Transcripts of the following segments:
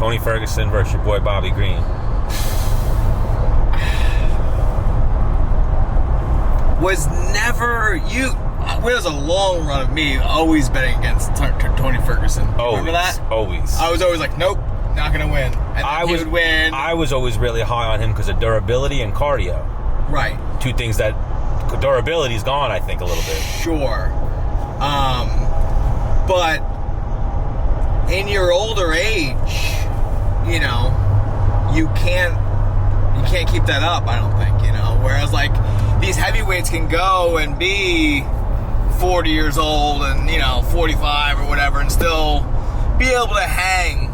Tony Ferguson versus your boy Bobby Green. Was never you. It was a long run of me always betting against Tony Ferguson. Remember that? Always. I was always like, nope, not gonna win. And he would win. I was always really high on him because of durability and cardio. Right. Two things that durability's gone, I think, a little bit. Sure. But in your older age, you know, you can't keep that up, I don't think, you know. Whereas like these heavyweights can go and be 40 years old and, you know, 45 or whatever and still be able to hang.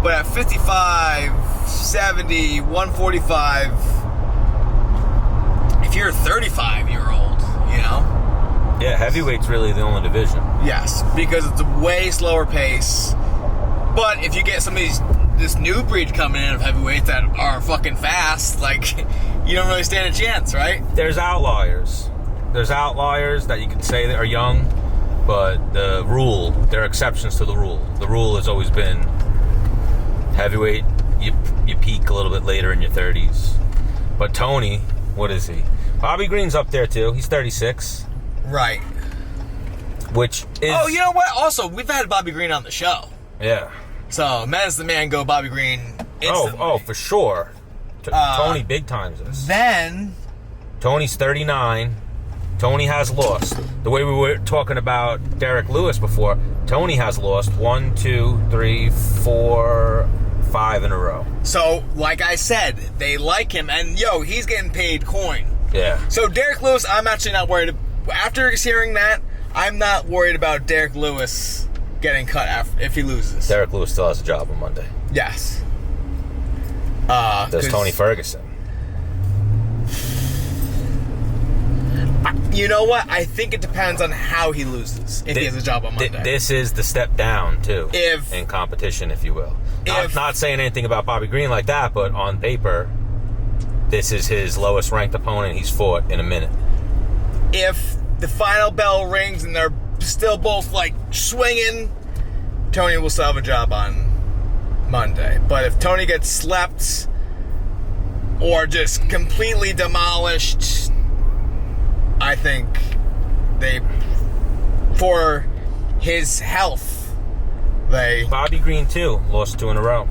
But at 55, 70, 145, if you're a 35-year-old, you know? Yeah, heavyweight's really the only division. Yes, because it's a way slower pace. But if you get some of this new breed coming in of heavyweights that are fucking fast, like, you don't really stand a chance, right? There's outliers. There's outliers that you can say that are young, but there are exceptions to the rule. The rule has always been heavyweight, you peak a little bit later in your 30s. But Tony, what is he? Bobby Green's up there too. He's 36. Right. Which is... Oh, you know what? Also, we've had Bobby Green on the show. Yeah. So, Menace the man, go Bobby Green instantly. Oh, for sure. Tony big times this. Then... Tony's 39. Tony has lost. The way we were talking about Derek Lewis before, Tony has lost 1, 2, 3, 4, 5 in a row. So, like I said, they like him, and he's getting paid coin. Yeah. So, Derek Lewis, I'm actually not worried. After hearing that, I'm not worried about Derek Lewis getting cut if he loses. Derek Lewis still has a job on Monday. Yes. Does Tony Ferguson? You know what? I think it depends on how he loses if he has a job on Monday. This is the step down, too, in competition, if you will. Not saying anything about Bobby Green like that, but on paper, this is his lowest ranked opponent he's fought in a minute. If the final bell rings and they're still both, like, swinging, Tony will still have a job on Monday. But if Tony gets slept or just completely demolished, I think for his health, Bobby Green, too, lost 2 in a row.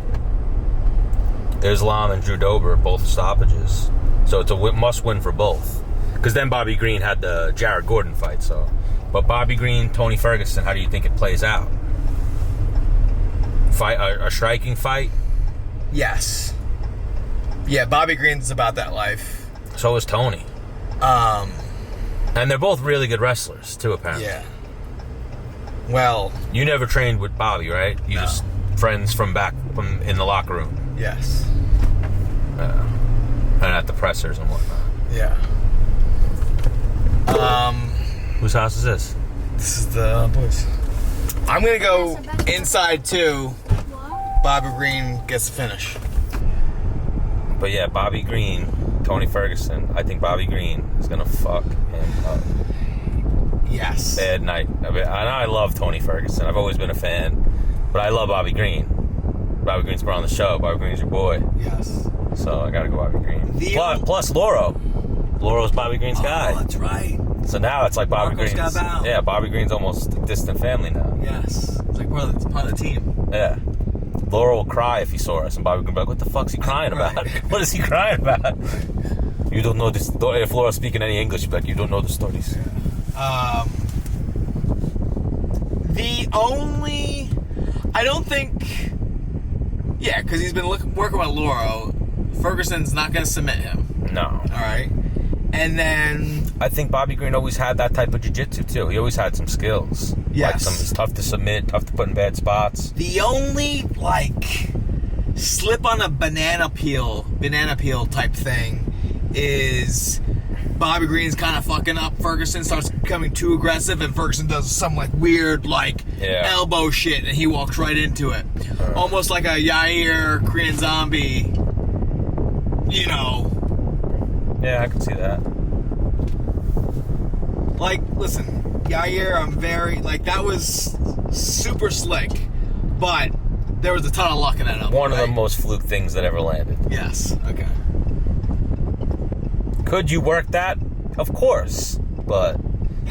Islam and Drew Dober, both stoppages. So it's a must-win for both. Because then Bobby Green had the Jared Gordon fight, so. But Bobby Green, Tony Ferguson, how do you think it plays out? A striking fight? Yes. Yeah, Bobby Green's about that life. So is Tony. And they're both really good wrestlers, too, apparently. Yeah. Well... You never trained with Bobby, right? You just friends from in the locker room. Yes. And at the pressers and whatnot. Yeah. Whose house is this? This is the boys. I'm gonna go inside too. Bobby Green gets the finish. But yeah, Bobby Green, Tony Ferguson. I think Bobby Green is gonna fuck him up. Yes. Bad night. I love Tony Ferguson. I've always been a fan, but I love Bobby Green. Bobby Green's been on the show. Bobby Green's your boy. Yes. So I gotta go Bobby Green. Plus Lauro. Lauro's Bobby Green's guy. Oh, that's right. So now it's like Bobby Green's. Yeah, Bobby Green's almost a distant family now. Yes. It's like part of the team. Yeah. Lauro will cry if he saw us, and Bobby Green will be like, what the fuck's he crying about? What is he crying about? You don't know this. If Laura's speaking any English, you'd be like, you don't know the stories. I don't think... Yeah, because he's been working with Lauro. Ferguson's not going to submit him. No. All right. And then... I think Bobby Green always had that type of jiu-jitsu, too. He always had some skills. Yes. He's tough to submit, tough to put in bad spots. The only, slip on a banana peel type thing is Bobby Green's kind of fucking up. Ferguson starts becoming too aggressive, and Ferguson does some, weird, elbow shit, and he walks right into it. Almost like a Yair Korean Zombie, Yeah, I can see that. Listen, Yair, I'm very... that was super slick. But There was a ton of luck in that number. One of right? the most fluke things that ever landed. Yes. Okay. Could you work that? Of course. But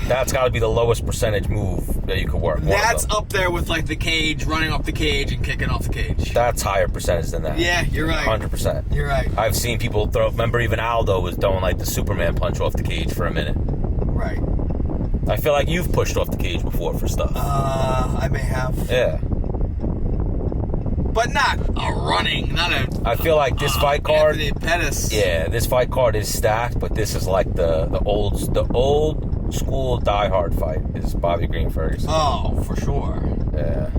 that's got to be the lowest percentage move that you could work. That's up there with like the cage, running off the cage and kicking off the cage. That's higher percentage than that. Yeah, you're right. 100%. You're right. I've seen people throw. Remember, even Aldo was throwing like the Superman punch off the cage for a minute. Right. I feel like you've pushed off the cage before for stuff. I may have. Yeah. But not a running, not a... I feel like this fight card... Anthony Pettis. Yeah, this fight card is stacked, but this is like the old school diehard fight is Bobby Green Ferguson. Oh, for sure. Yeah.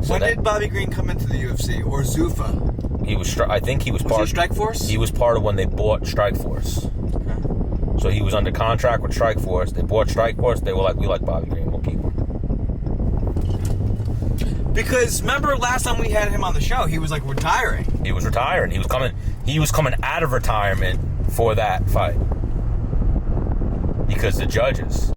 When did Bobby Green come into the UFC? Or Zuffa? He was... I think he was part of Strikeforce? He was part of when they bought Strikeforce. Okay. So he was under contract with Strikeforce. They bought Strikeforce. They were like, we like Bobby Green. We'll keep him. Because remember last time we had him on the show, he was like retiring. He was retiring. He was coming out of retirement for that fight. Because the judges.